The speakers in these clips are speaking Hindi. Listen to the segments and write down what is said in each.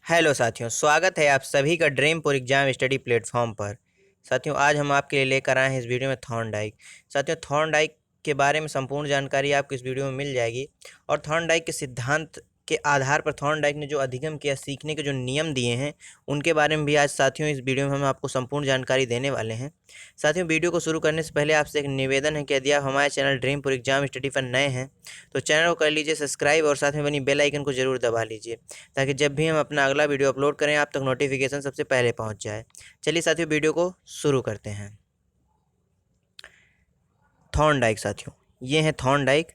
हेलो साथियों, स्वागत है आप सभी का ड्रीमपुर एग्जाम स्टडी प्लेटफॉर्म पर। साथियों, आज हम आपके लिए लेकर आए हैं इस वीडियो में थॉर्नडाइक। साथियों, थॉर्नडाइक के बारे में संपूर्ण जानकारी आपको इस वीडियो में मिल जाएगी और थॉर्नडाइक के सिद्धांत के आधार पर थॉर्नडाइक ने जो अधिगम किया, सीखने के जो नियम दिए हैं, उनके बारे में भी आज साथियों इस वीडियो में हम आपको संपूर्ण जानकारी देने वाले हैं। साथियों, वीडियो को शुरू करने से पहले आपसे एक निवेदन है कि यदि आप हमारे चैनल ड्रीमपुर एग्जाम स्टडी पर नए हैं तो चैनल को कर लीजिए सब्सक्राइब और साथ में बनी बेल आइकन को जरूर दबा लीजिए ताकि जब भी हम अपना अगला वीडियो अपलोड करें आप तक नोटिफिकेशन सबसे पहले पहुंच जाए। चलिए साथियों, वीडियो को शुरू करते हैं। थॉर्नडाइक साथियों, ये हैं थॉर्नडाइक।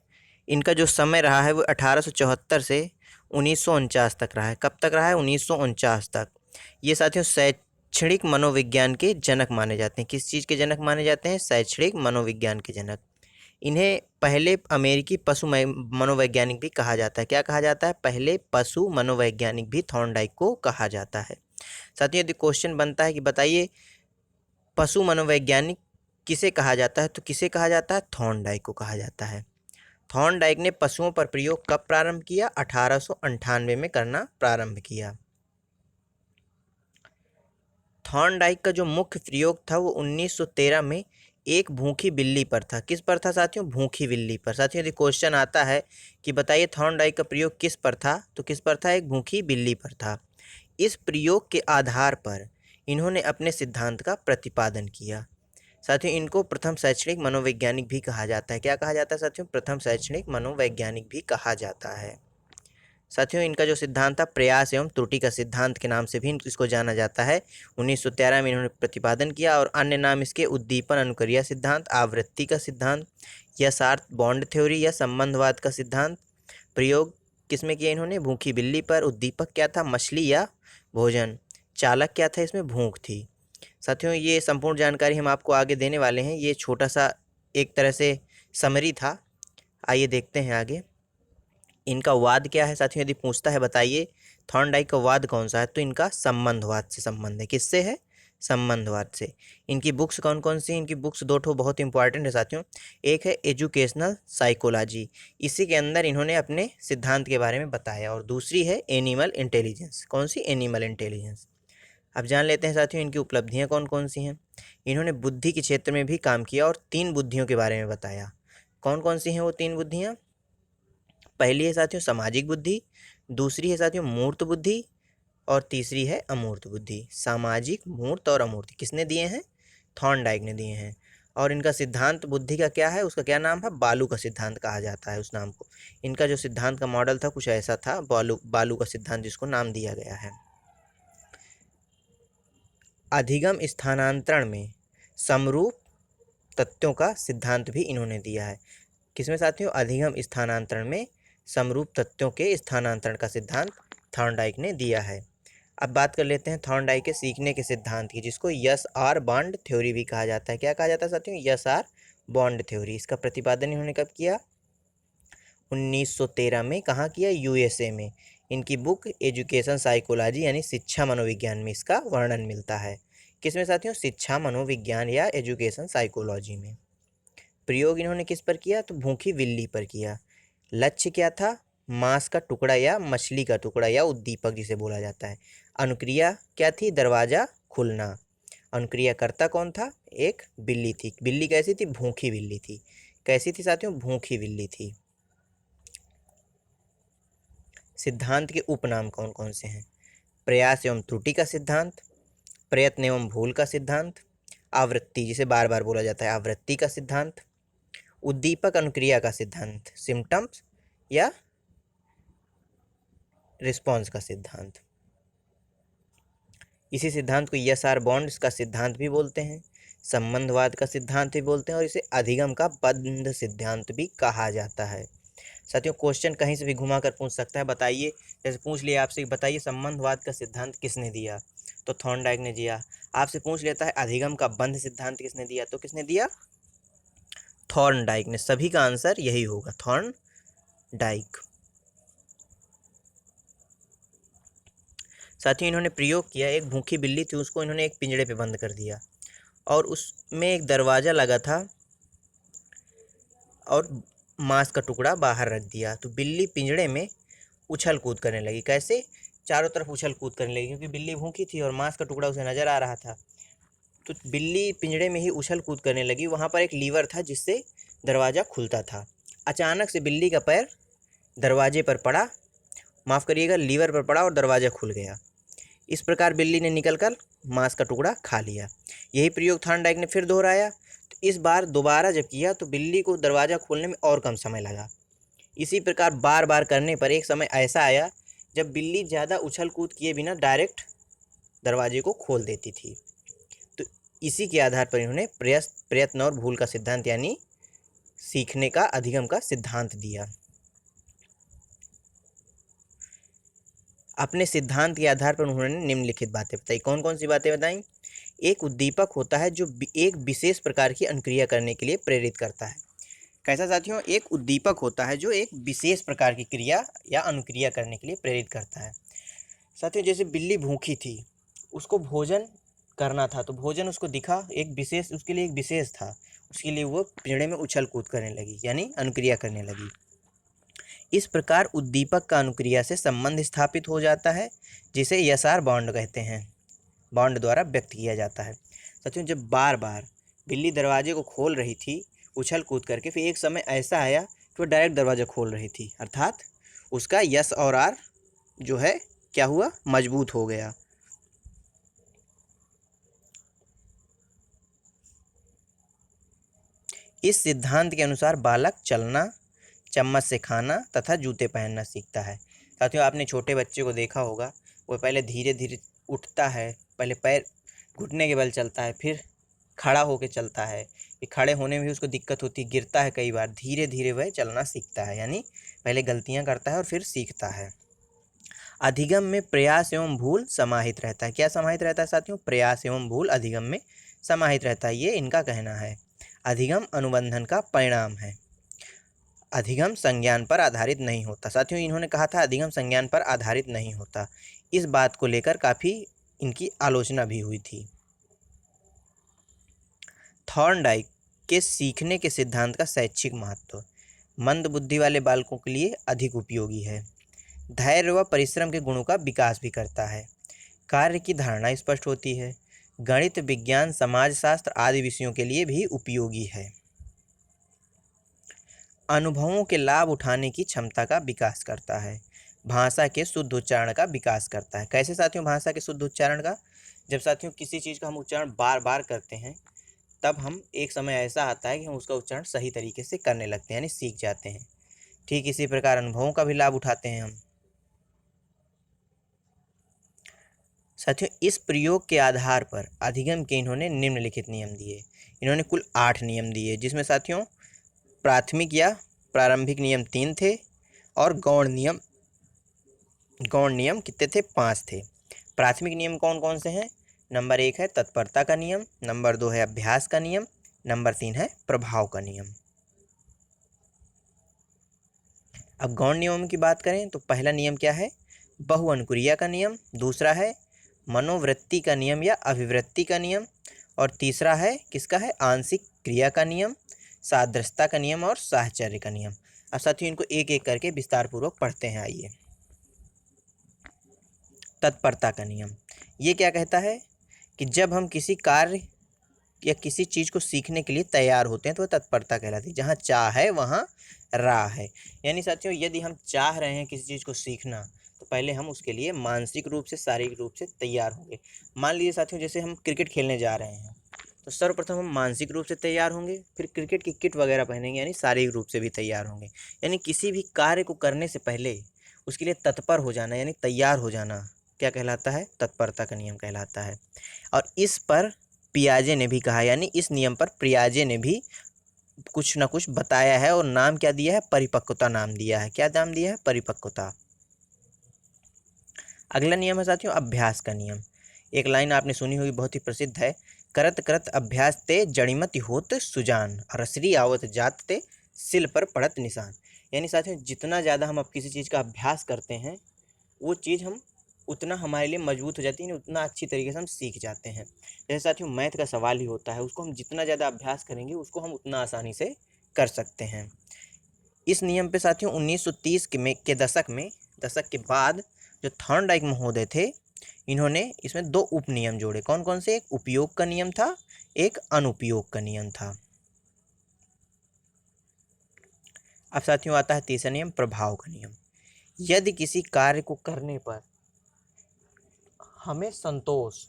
इनका जो समय रहा है वो 1874 से 1949 तक रहा है। कब तक रहा है? 1949 तक। ये साथियों शैक्षणिक मनोविज्ञान के जनक माने जाते हैं। किस चीज़ के जनक माने जाते हैं? शैक्षणिक मनोविज्ञान के जनक। इन्हें पहले अमेरिकी पशु मनोवैज्ञानिक भी कहा जाता है। क्या कहा जाता है? पहले पशु मनोवैज्ञानिक भी थॉर्नडाइक को कहा जाता है। साथियों, यदि क्वेश्चन बनता है कि बताइए पशु मनोवैज्ञानिक किसे कहा जाता है, तो किसे कहा जाता है? थॉर्नडाइक को कहा जाता है। थॉर्नडाइक ने पशुओं पर प्रयोग कब प्रारंभ किया? 1898 में करना प्रारंभ किया। थॉर्नडाइक का जो मुख्य प्रयोग था वो 1913 में एक भूखी बिल्ली पर था। किस पर था साथियों? भूखी बिल्ली पर। साथियों, यदि क्वेश्चन आता है कि बताइए थॉर्नडाइक का प्रयोग किस पर था, तो किस पर था? एक भूखी बिल्ली पर था। इस प्रयोग के आधार पर इन्होंने अपने सिद्धांत का प्रतिपादन किया। साथियों, इनको प्रथम शैक्षणिक मनोवैज्ञानिक भी कहा जाता है। क्या कहा जाता है साथियों? प्रथम शैक्षणिक मनोवैज्ञानिक भी कहा जाता है। साथियों, इनका जो सिद्धांत था प्रयास एवं त्रुटि का सिद्धांत के नाम से भी इसको जाना जाता है। 1913 में इन्होंने प्रतिपादन किया और अन्य नाम इसके उद्दीपन अनुक्रिया सिद्धांत, आवृत्ति का सिद्धांत, यथार्थ बॉन्ड थ्योरी या संबंधवाद का सिद्धांत। प्रयोग किसमें किया इन्होंने? भूखी बिल्ली पर। उद्दीपक क्या था? मछली या भोजन। चालक क्या था? इसमें भूख थी। साथियों, ये संपूर्ण जानकारी हम आपको आगे देने वाले हैं। ये छोटा सा एक तरह से समरी था। आइए देखते हैं आगे। इनका वाद क्या है साथियों? यदि पूछता है बताइए थॉर्नडाइक का वाद कौन सा है, तो इनका संबंधवाद से संबंध है। किससे है? संबंधवाद से। इनकी बुक्स कौन कौन सी? इनकी बुक्स दो ठो बहुत इंपॉर्टेंट है साथियों। एक है एजुकेशनल साइकोलॉजी, इसी के अंदर इन्होंने अपने सिद्धांत के बारे में बताया, और दूसरी है एनिमल इंटेलिजेंस। कौन सी? Animal intelligence. अब जान लेते हैं साथियों इनकी उपलब्धियां कौन कौन सी हैं। इन्होंने बुद्धि के क्षेत्र में भी काम किया और 3 बुद्धियों के बारे में बताया। कौन कौन सी हैं वो 3 बुद्धियां? पहली है साथियों सामाजिक बुद्धि, दूसरी है साथियों मूर्त बुद्धि, और तीसरी है अमूर्त बुद्धि। सामाजिक, मूर्त और अमूर्त किसने दिए हैं? थॉर्नडाइक ने दिए हैं। और इनका सिद्धांत बुद्धि का क्या है? उसका क्या नाम है? बालू का सिद्धांत कहा जाता है उस नाम को। इनका जो सिद्धांत का मॉडल था कुछ ऐसा था, बालू का सिद्धांत, जिसको नाम दिया गया है। अधिगम स्थानांतरण में समरूप तथ्यों का सिद्धांत भी इन्होंने दिया है। किसमें साथियों? अधिगम स्थानांतरण में समरूप तथ्यों के स्थानांतरण का सिद्धांत थॉर्नडाइक ने दिया है। अब बात कर लेते हैं थॉर्नडाइक के सीखने के सिद्धांत की, जिसको यस आर बॉन्ड थ्योरी भी कहा जाता है। क्या कहा जाता है साथियों? S R bond theory. इसका प्रतिपादन इन्होंने कब किया? 1913 में। कहाँ किया? यूएसए में। इनकी बुक एजुकेशन साइकोलॉजी यानी शिक्षा मनोविज्ञान में इसका वर्णन मिलता है। किसमें साथियों? शिक्षा मनोविज्ञान या एजुकेशन साइकोलॉजी में। प्रयोग इन्होंने किस पर किया? तो भूखी बिल्ली पर किया। लक्ष्य क्या था? मांस का टुकड़ा या मछली का टुकड़ा या उद्दीपक जिसे बोला जाता है। अनुक्रिया क्या थी? दरवाजा खुलना। अनुक्रियाकर्ता कौन था? एक बिल्ली थी। बिल्ली कैसी थी? भूखी बिल्ली थी। कैसी थी साथियों? भूखी बिल्ली थी। सिद्धांत के उपनाम कौन कौन से हैं? प्रयास एवं त्रुटि का सिद्धांत, प्रयत्न एवं भूल का सिद्धांत, आवृत्ति जिसे बार बार बोला जाता है आवृत्ति का सिद्धांत, उद्दीपक अनुक्रिया का सिद्धांत सिम्टम्स या रिस्पॉन्स का सिद्धांत। इसी सिद्धांत को यस आर बॉन्ड्स का सिद्धांत भी बोलते हैं, संबंधवाद का सिद्धांत भी बोलते हैं, और इसे अधिगम का बंध सिद्धांत भी कहा जाता है। साथियों, क्वेश्चन कहीं से भी घुमा कर पूछ सकता है। बताइए, जैसे पूछ लिया आपसे, बताइए संबंधवाद का सिद्धांत किसने दिया, तो थॉर्नडाइक ने दिया। आपसे पूछ लेता है अधिगम का बंध सिद्धांत किसने दिया, तो किसने दिया? थॉर्नडाइक ने। सभी का आंसर यही होगा, थॉर्नडाइक। साथियों, इन्होंने प्रयोग किया, एक भूखी बिल्ली थी, उसको इन्होंने एक पिंजड़े पे बंद कर दिया और उसमें एक दरवाज़ा लगा था और मांस का टुकड़ा बाहर रख दिया। तो बिल्ली पिंजड़े में उछल कूद करने लगी। कैसे? चारों तरफ उछल कूद करने लगी, क्योंकि बिल्ली भूखी थी और मांस का टुकड़ा उसे नज़र आ रहा था। तो बिल्ली पिंजड़े में ही उछल कूद करने लगी। वहाँ पर एक लीवर था जिससे दरवाज़ा खुलता था। अचानक से बिल्ली का पैर दरवाजे पर पड़ा, माफ़ करिएगा, लीवर पर पड़ा और दरवाज़ा खुल गया। इस प्रकार बिल्ली ने निकलकर मांस का टुकड़ा खा लिया। यही प्रयोग थॉर्नडाइक ने फिर दोहराया। तो इस बार दोबारा जब किया तो बिल्ली को दरवाज़ा खोलने में और कम समय लगा। इसी प्रकार बार बार करने पर एक समय ऐसा आया जब बिल्ली ज़्यादा उछल कूद किए बिना डायरेक्ट दरवाजे को खोल देती थी। तो इसी के आधार पर इन्होंने प्रयत्न और भूल का सिद्धांत यानी सीखने का अधिगम का सिद्धांत दिया। अपने सिद्धांत के आधार पर उन्होंने निम्नलिखित बातें बताई। कौन कौन सी बातें बताई? एक उद्दीपक होता है जो एक विशेष प्रकार की अनुक्रिया करने के लिए प्रेरित करता है। कैसा साथियों? एक उद्दीपक होता है जो एक विशेष प्रकार की क्रिया या अनुक्रिया करने के लिए प्रेरित करता है। साथियों, जैसे बिल्ली भूखी थी, उसको भोजन करना था, तो भोजन उसको दिखा, एक विशेष, उसके लिए एक विशेष था, उसके लिए वो पिंजड़े में उछल कूद करने लगी, यानी अनुक्रिया करने लगी। इस प्रकार उद्दीपक का अनुक्रिया से संबंध स्थापित हो जाता है, जिसे यसार बॉन्ड कहते हैं, बॉन्ड द्वारा व्यक्त किया जाता है। साथियों, जब बार बार बिल्ली दरवाजे को खोल रही थी उछल कूद करके, फिर एक समय ऐसा आया कि वो डायरेक्ट दरवाज़ा खोल रही थी, अर्थात उसका यस और आर जो है क्या हुआ? मजबूत हो गया। इस सिद्धांत के अनुसार बालक चलना, चम्मच से खाना तथा जूते पहनना सीखता है। साथियों, आपने छोटे बच्चे को देखा होगा, वो पहले धीरे धीरे उठता है, पहले पैर घुटने के बल चलता है, फिर खड़ा होकर चलता है। ये खड़े होने में भी उसको दिक्कत होती है, गिरता है कई बार। धीरे धीरे वह चलना सीखता है, यानी पहले गलतियां करता है और फिर सीखता है। अधिगम में प्रयास एवं भूल समाहित रहता है। क्या समाहित रहता है साथियों? प्रयास एवं भूल अधिगम में समाहित रहता है, ये इनका कहना है। अधिगम अनुबंधन का परिणाम है। अधिगम संज्ञान पर आधारित नहीं होता। साथियों, इन्होंने कहा था अधिगम संज्ञान पर आधारित नहीं होता। इस बात को लेकर काफ़ी इनकी आलोचना भी हुई थी। थॉर्नडाइक के सीखने के सिद्धांत का शैक्षिक महत्व मंद बुद्धि वाले बालकों के लिए अधिक उपयोगी है। धैर्य व परिश्रम के गुणों का विकास भी करता है। कार्य की धारणा स्पष्ट होती है। गणित, विज्ञान, समाजशास्त्र आदि विषयों के लिए भी उपयोगी है। अनुभवों के लाभ उठाने की क्षमता का विकास करता है। भाषा के शुद्ध उच्चारण का विकास करता है। कैसे साथियों? भाषा के शुद्ध उच्चारण का, जब साथियों किसी चीज़ का हम उच्चारण बार बार करते हैं, तब हम एक समय ऐसा आता है कि हम उसका उच्चारण सही तरीके से करने लगते हैं, यानी सीख जाते हैं। ठीक इसी प्रकार अनुभवों का भी लाभ उठाते हैं हम। साथियों, इस प्रयोग के आधार पर अधिगम के इन्होंने निम्नलिखित नियम दिए। इन्होंने कुल 8 नियम दिए, जिसमें साथियों प्राथमिक या प्रारंभिक नियम 3 थे और गौण नियम कितने थे? 5 थे। प्राथमिक नियम कौन कौन से हैं? नंबर 1 है तत्परता का नियम, नंबर 2 है अभ्यास का नियम, नंबर 3 है प्रभाव का नियम। अब गौण नियमों की बात करें तो पहला नियम क्या है? बहुअनुक्रिया का नियम, दूसरा है मनोवृत्ति का नियम या अभिवृत्ति का नियम, और तीसरा है किसका है? आंशिक क्रिया का नियम, सादृश्यता का नियम और साहचर्य का नियम। अब साथियों इनको एक एक करके विस्तार पूर्वक पढ़ते हैं। आइए। तत्परता का नियम, ये क्या कहता है कि जब हम किसी कार्य या किसी चीज़ को सीखने के लिए तैयार होते हैं तो वह तत्परता कहलाती है। जहाँ चाह है वहाँ राह है। यानी साथियों, यदि हम चाह रहे हैं किसी चीज़ को सीखना, तो पहले हम उसके लिए मानसिक रूप से, शारीरिक रूप से तैयार होंगे। मान लीजिए साथियों, जैसे हम क्रिकेट खेलने जा रहे हैं, तो सर्वप्रथम हम मानसिक रूप से तैयार होंगे, फिर क्रिकेट की किट वगैरह पहनेंगे, यानी शारीरिक रूप से भी तैयार होंगे। यानी किसी भी कार्य को करने से पहले उसके लिए तत्पर हो जाना, यानी तैयार हो जाना, क्या कहलाता है? तत्परता का नियम कहलाता है। और इस पर पियाजे ने भी कहा, यानी इस नियम पर पियाजे ने भी कुछ ना कुछ बताया है और नाम क्या दिया है? परिपक्वता नाम दिया है। क्या नाम दिया है? परिपक्वता। अगला नियम है साथियों अभ्यास का नियम। एक लाइन आपने सुनी होगी, बहुत ही प्रसिद्ध है, करत करत अभ्यास ते जड़िमति होत सुजान, रसरी आवत जात ते सिल पर पड़त निशान। यानी साथियों, जितना ज़्यादा हम अब किसी चीज़ का अभ्यास करते हैं, वो चीज़ हम उतना हमारे लिए मजबूत हो जाती है, उतना अच्छी तरीके से हम सीख जाते हैं। जैसे साथियों मैथ का सवाल ही होता है, उसको हम जितना ज़्यादा अभ्यास करेंगे, उसको हम उतना आसानी से कर सकते हैं। इस नियम पे साथियों 1930 के दशक के बाद जो थॉर्नडाइक महोदय थे, इन्होंने इसमें दो उपनियम जोड़े। कौन कौन से? एक उपयोग का नियम था, एक अनुपयोग का नियम था। अब साथियों आता है तीसरा नियम, प्रभाव का नियम। यदि किसी कार्य को करने पर हमें संतोष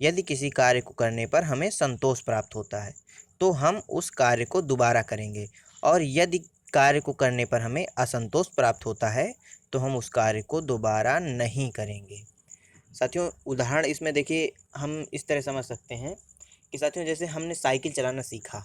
यदि किसी कार्य को करने पर हमें संतोष प्राप्त होता है तो हम उस कार्य को दोबारा करेंगे, और यदि कार्य को करने पर हमें असंतोष प्राप्त होता है तो हम उस कार्य को दोबारा नहीं करेंगे। साथियों उदाहरण इसमें देखिए, हम इस तरह समझ सकते हैं कि साथियों जैसे हमने साइकिल चलाना सीखा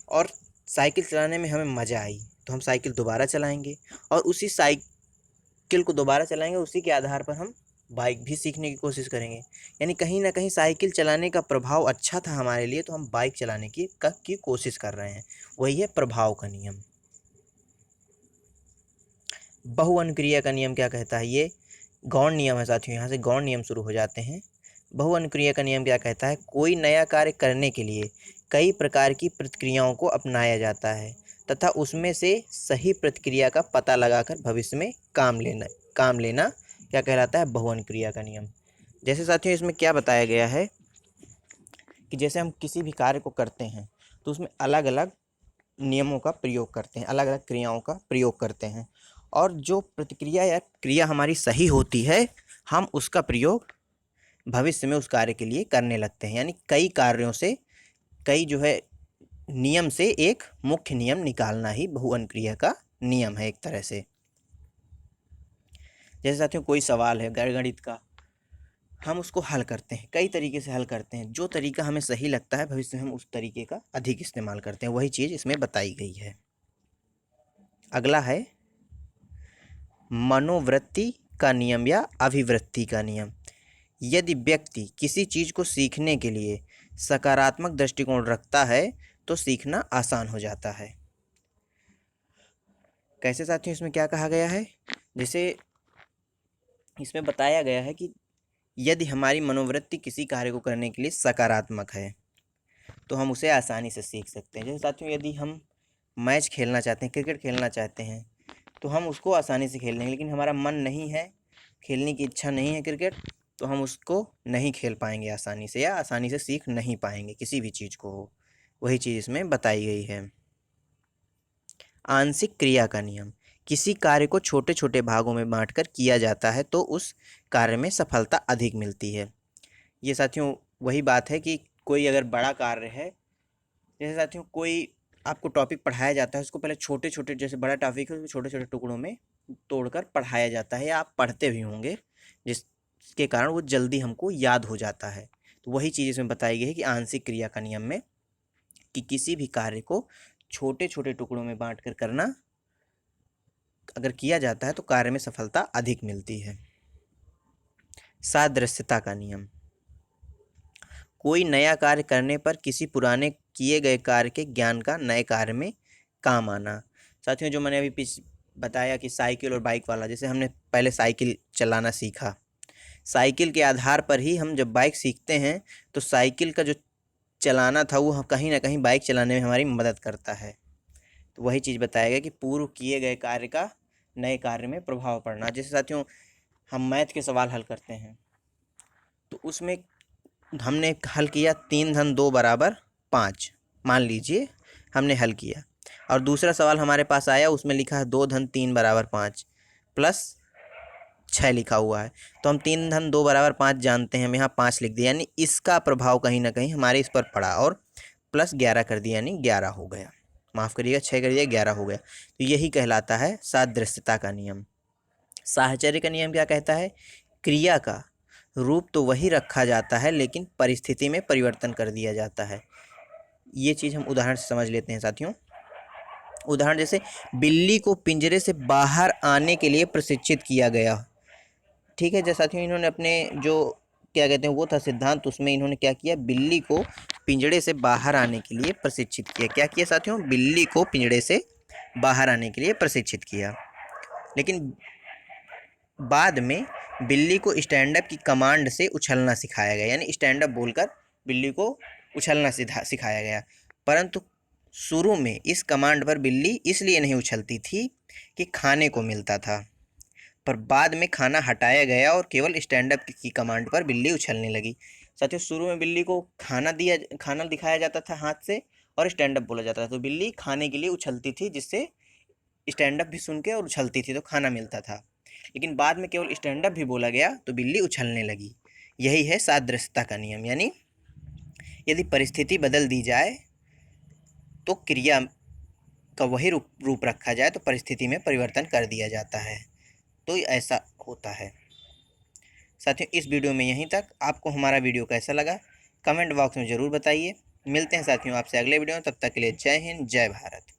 और साइकिल चलाने में हमें मज़ा आई तो हम साइकिल दोबारा चलाएंगे, और उसी साइकिल को दोबारा चलाएंगे, उसी के आधार पर हम बाइक भी सीखने की कोशिश करेंगे। यानी कहीं ना कहीं साइकिल चलाने का प्रभाव अच्छा था हमारे लिए, तो हम बाइक चलाने की कोशिश कर रहे हैं। वही है प्रभाव का नियम। बहुअनुक्रिया का नियम क्या कहता है? ये गौण नियम है साथियों, यहाँ से गौण नियम शुरू हो जाते हैं। बहुअनुक्रिया का नियम क्या कहता है? कोई नया कार्य करने के लिए कई प्रकार की प्रतिक्रियाओं को अपनाया जाता है तथा उसमें से सही प्रतिक्रिया का पता लगाकर भविष्य में काम लेना क्या कहलाता है? बहुअनुक्रिया का नियम। जैसे साथियों इसमें क्या बताया गया है कि जैसे हम किसी भी कार्य को करते हैं तो उसमें अलग अलग नियमों का प्रयोग करते हैं, अलग अलग क्रियाओं का प्रयोग करते हैं, और जो प्रतिक्रिया या क्रिया हमारी सही होती है हम उसका प्रयोग भविष्य में उस कार्य के लिए करने लगते हैं। यानी कई कार्यों से, कई जो है नियम से एक मुख्य नियम निकालना ही बहुअनुक्रिया का नियम है एक तरह से। जैसे साथियों कोई सवाल है गणित का, हम उसको हल करते हैं, कई तरीके से हल करते हैं, जो तरीका हमें सही लगता है भविष्य में हम उस तरीके का अधिक इस्तेमाल करते हैं। वही चीज़ इसमें बताई गई है। अगला है मनोवृत्ति का नियम या अभिवृत्ति का नियम। यदि व्यक्ति किसी चीज़ को सीखने के लिए सकारात्मक दृष्टिकोण रखता है तो सीखना आसान हो जाता है। कैसे साथियों? इसमें क्या कहा गया है? जैसे इसमें बताया गया है कि यदि हमारी मनोवृत्ति किसी कार्य को करने के लिए सकारात्मक है तो हम उसे आसानी से सीख सकते हैं। जैसे साथियों यदि हम मैच खेलना चाहते हैं, क्रिकेट खेलना चाहते हैं, तो हम उसको आसानी से खेल लेंगे, लेकिन हमारा मन नहीं है, खेलने की इच्छा नहीं है क्रिकेट, तो हम उसको नहीं खेल पाएंगे आसानी से, या आसानी से सीख नहीं पाएंगे किसी भी चीज़ को हो। वही चीज़ इसमें बताई गई है। आंशिक क्रिया का नियम। किसी कार्य को छोटे छोटे भागों में बांटकर किया जाता है तो उस कार्य में सफलता अधिक मिलती है। ये साथियों वही बात है कि कोई अगर बड़ा कार्य है, जैसे साथियों कोई आपको टॉपिक पढ़ाया जाता है, उसको पहले छोटे छोटे, जैसे बड़ा टॉपिक है उसको छोटे छोटे टुकड़ों में तोड़कर पढ़ाया जाता है, या आप पढ़ते भी होंगे, जिसके कारण वो जल्दी हमको याद हो जाता है। तो वही चीज़ इसमें बताई गई है कि आंशिक क्रिया का नियम में कि किसी भी कार्य को छोटे छोटे टुकड़ों में बांट कर करना अगर किया जाता है तो कार्य में सफलता अधिक मिलती है। सादृश्यता का नियम। कोई नया कार्य करने पर किसी पुराने किए गए कार्य के ज्ञान का नए कार्य में काम आना। साथियों जो मैंने अभी बताया कि साइकिल और बाइक वाला, जैसे हमने पहले साइकिल चलाना सीखा, साइकिल के आधार पर ही हम जब बाइक सीखते हैं तो साइकिल का जो चलाना था वो कहीं ना कहीं बाइक चलाने में हमारी मदद करता है। तो वही चीज़ बताया गया कि पूर्व किए गए कार्य का नए कार्य में प्रभाव पड़ना। जैसे साथियों हम मैथ के सवाल हल करते हैं तो उसमें हमने हल किया 3 धन 2 बराबर 5, मान लीजिए हमने हल किया, और दूसरा सवाल हमारे पास आया उसमें लिखा है 2 धन 3 बराबर 5 प्लस 6 लिखा हुआ है, तो हम 3 धन 2 बराबर 5 जानते हैं, हम यहाँ 5 लिख दिया, यानी इसका प्रभाव कहीं ना कहीं हमारे इस पर पड़ा और प्लस 11 कर दिया, यानी 11 हो गया। माफ़ करिएगा 6 कर दिया, 11 हो गया। तो यही कहलाता है सादृश्यता का नियम। साहचर्य का नियम क्या कहता है? क्रिया का रूप तो वही रखा जाता है लेकिन परिस्थिति में परिवर्तन कर दिया जाता है। ये चीज़ हम उदाहरण से समझ लेते हैं साथियों। उदाहरण जैसे बिल्ली को पिंजरे से बाहर आने के लिए प्रशिक्षित किया गया। ठीक है, जैसे साथियों इन्होंने अपने जो क्या कहते हैं वो था सिद्धांत, उसमें इन्होंने क्या किया, बिल्ली को पिंजरे से बाहर आने के लिए प्रशिक्षित किया। क्या किया साथियों? बिल्ली को पिंजरे से बाहर आने के लिए प्रशिक्षित किया। लेकिन बाद में बिल्ली को स्टैंड अप की कमांड से उछलना सिखाया गया, यानी स्टैंड अप बोलकर बिल्ली को उछलना सिखाया गया। परंतु शुरू में इस कमांड पर बिल्ली इसलिए नहीं उछलती थी कि खाने को मिलता था, पर बाद में खाना हटाया गया और केवल स्टैंड अप की कमांड पर बिल्ली उछलने लगी। साथियों, शुरू में बिल्ली को खाना दिखाया जाता था हाथ से और स्टैंड अप बोला जाता था, तो बिल्ली खाने के लिए उछलती थी, जिससे स्टैंड अप भी सुन के और उछलती थी तो खाना मिलता था। लेकिन बाद में केवल स्टैंड अप भी बोला गया तो बिल्ली उछलने लगी। यही है सादृश्यता का नियम, यानी यदि परिस्थिति बदल दी जाए तो क्रिया का वही रूप रखा जाए तो परिस्थिति में परिवर्तन कर दिया जाता है। तो ऐसा होता है। साथियों, इस वीडियो में यहीं तक। आपको हमारा वीडियो कैसा लगा कमेंट बॉक्स में ज़रूर बताइए। मिलते हैं साथियों आपसे अगले वीडियो में, तब तक के लिए जय हिंद, जय भारत।